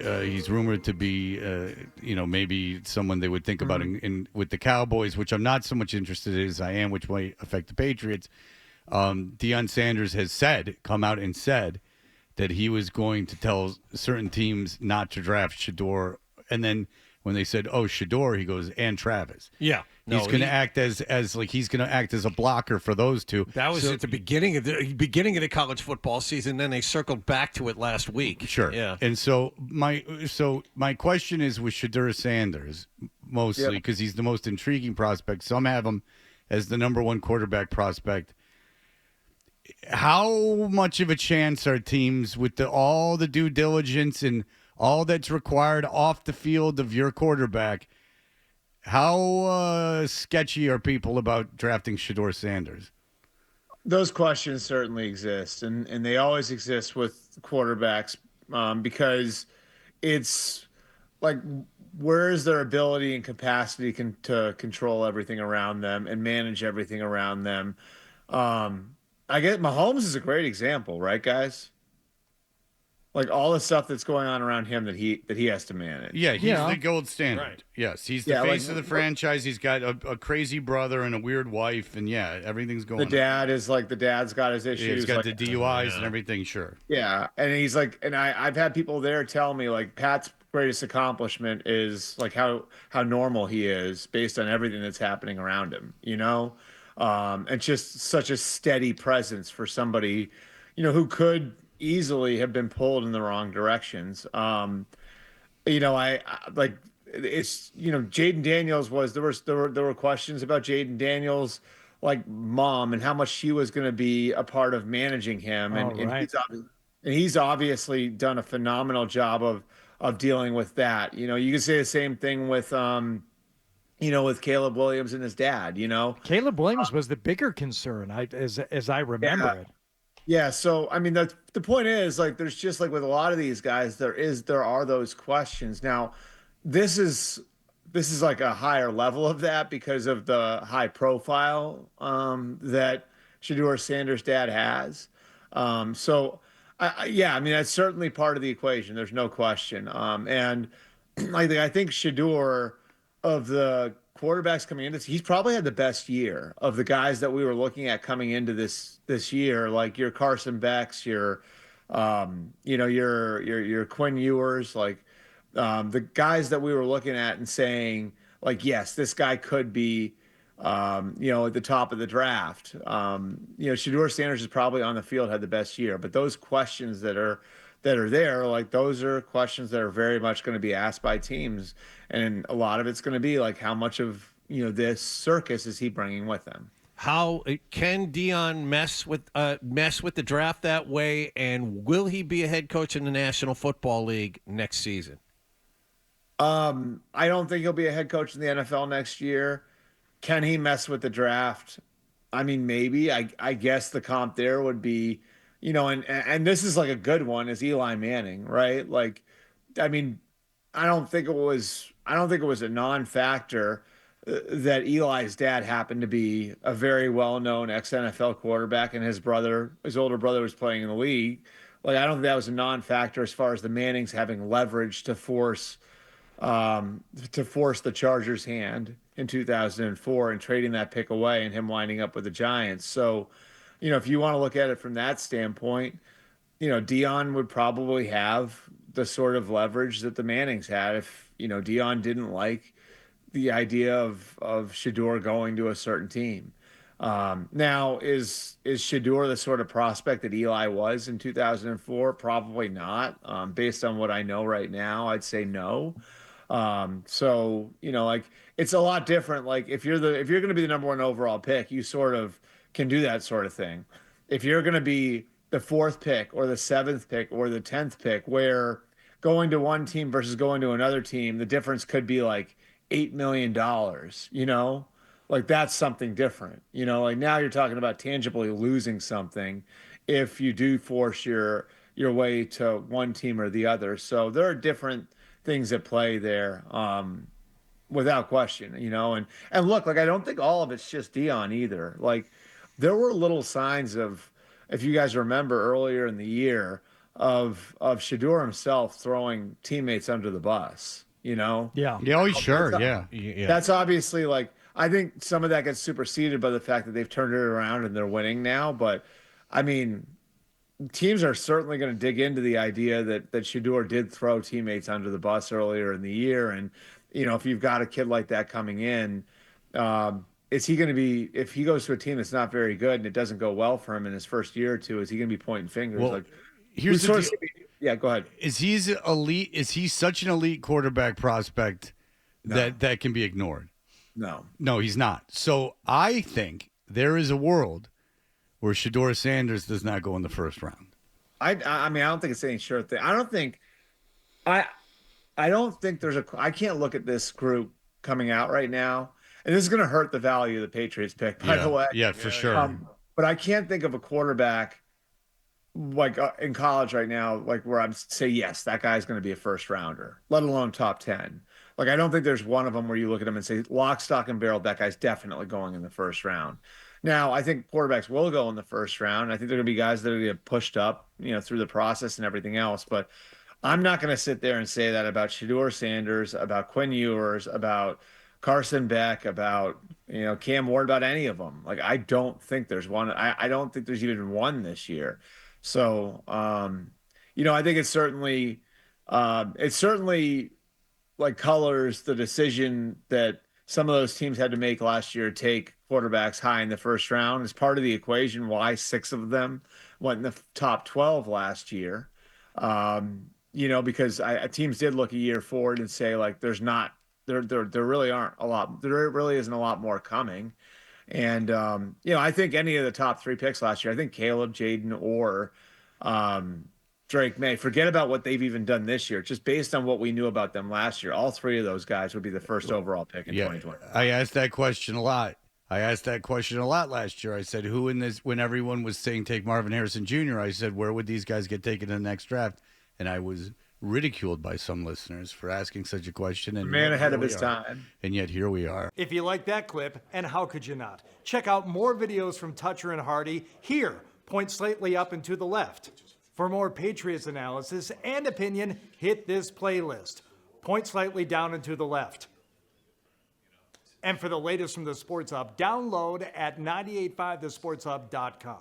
He's rumored to be, maybe someone they would think about in with the Cowboys, which I'm not so much interested in as I am, which might affect the Patriots. Deion Sanders has come out and said that he was going to tell certain teams not to draft Shedeur, and then when they said, "Oh, Shedeur," he goes, "And Travis." Yeah. He's going to act as he's going to act as a blocker for those two. That was at the beginning of the college football season. Then they circled back to it last week. Sure. Yeah. And so my question is with Shedeur Sanders mostly because he's the most intriguing prospect. Some have him as the number one quarterback prospect. How much of a chance are teams with all the due diligence and all that's required off the field of your quarterback? How sketchy are people about drafting Shedeur Sanders? Those questions certainly exist, and they always exist with quarterbacks because it's like, where is their ability and capacity to control everything around them and manage everything around them? I get Mahomes is a great example, right, guys? Like all the stuff that's going on around him that he has to manage. Yeah, he's the gold standard. Right. Yes, he's the face of the franchise. He's got a crazy brother and a weird wife, and everything's going. The dad's got his issues. Yeah, he's got the DUIs and everything. Sure. Yeah, and he's like, and I've had people there tell me like Pat's greatest accomplishment is like how normal he is based on everything that's happening around him. And just such a steady presence for somebody, who could easily have been pulled in the wrong directions. I like it's Jaden Daniels there were questions about Jaden Daniels like mom and how much she was going to be a part of managing him, and he's obviously done a phenomenal job of dealing with that. You can say the same thing with with Caleb Williams and his dad. Caleb Williams was the bigger concern, as I remember it. Yeah, so I mean the point is like there's just like with a lot of these guys there are those questions. Now, this is like a higher level of that because of the high profile that Shedeur Sanders' dad has. I mean that's certainly part of the equation. There's no question. And I think Shedeur of the quarterbacks coming into this, he's probably had the best year of the guys that we were looking at coming into this year, like your Carson Becks, your your Quinn Ewers, like the guys that we were looking at and saying like, yes, this guy could be at the top of the draft. Shedeur Sanders is probably on the field had the best year, but those questions that are there, like those are questions that are very much going to be asked by teams, and a lot of it's going to be like, how much of this circus is he bringing with him? How can Deion mess with the draft that way, and will he be a head coach in the National Football League next season? I don't think he'll be a head coach in the NFL next year. Can he mess with the draft? I mean, maybe. I guess the comp there would be, and this is like a good one, is Eli Manning, right? Like, I mean, I don't think it was a non-factor that Eli's dad happened to be a very well-known ex-NFL quarterback, and his older brother was playing in the league. Like, I don't think that was a non-factor as far as the Mannings having leverage to force the Chargers' hand in 2004 and trading that pick away and him winding up with the Giants. So, if you want to look at it from that standpoint, Deion would probably have the sort of leverage that the Mannings had if, Deion didn't like the idea of Shedeur going to a certain team. Now, is Shedeur the sort of prospect that Eli was in 2004? Probably not. Based on what I know right now, I'd say no. Like it's a lot different. Like if you're going to be the number one overall pick, you sort of can do that sort of thing. If you're going to be the fourth pick or the seventh pick or the 10th pick, where going to one team versus going to another team, the difference could be like $8 million, like that's something different, like now you're talking about tangibly losing something if you do force your way to one team or the other. So there are different things at play there, without question, and look, like I don't think all of it's just Deion either. Like there were little signs of, if you guys remember earlier in the year, Shedeur himself throwing teammates under the bus. You know, Yeah. Yeah, oh, sure, yeah. Yeah. that's obviously like I think some of that gets superseded by the fact that they've turned it around and they're winning now. But I mean, teams are certainly going to dig into the idea that Shedeur did throw teammates under the bus earlier in the year, and if you've got a kid like that coming in, is he going to be if he goes to a team that's not very good and it doesn't go well for him in his first year or two? Is he going to be pointing fingers Well, like? here's the sort of deal. yeah, go ahead. Is he's elite? Is he such an elite quarterback prospect that can be ignored? No, No, he's not. So I think there is a world where Shedeur Sanders does not go in the first round. I mean I don't think it's any sure thing. I don't think there's I can't look at this group coming out right now, and this is going to hurt the value of the Patriots pick, by the way. Yeah, for sure. But I can't think of a quarterback like in college right now, like where I'm say yes, that guy's going to be a first rounder, let alone top 10. Like I don't think there's one of them where you look at him and say lock, stock, and barrel, that guy's definitely going in the first round. Now I think quarterbacks will go in the first round. I think there are going to be guys that are going to get pushed up, through the process and everything else. But I'm not going to sit there and say that about Shedeur Sanders, about Quinn Ewers, about Carson Beck, about Cam Ward, about any of them. Like I don't think there's one. I don't think there's even one this year. So I think it's certainly like colors the decision that some of those teams had to make last year to take quarterbacks high in the first round as part of the equation. Why 6 of them went in the top 12 last year. Because teams did look a year forward and say like there really aren't a lot, there really isn't a lot more coming. And I think any of the top 3 picks last year, I think Caleb, Jaden, or Drake May, forget about what they've even done this year. Just based on what we knew about them last year, all 3 of those guys would be the first overall pick in 2020. I asked that question a lot. Last year. I said, who in this, when everyone was saying take Marvin Harrison Jr., I said, where would these guys get taken in the next draft? And I was ridiculed by some listeners for asking such a question. And man ahead of his time. And yet here we are. If you like that clip, and how could you not? Check out more videos from Toucher and Hardy here. Point slightly up and to the left. For more Patriots analysis and opinion, hit this playlist. Point slightly down and to the left. And for the latest from the Sports Hub, download at 985thesportshub.com.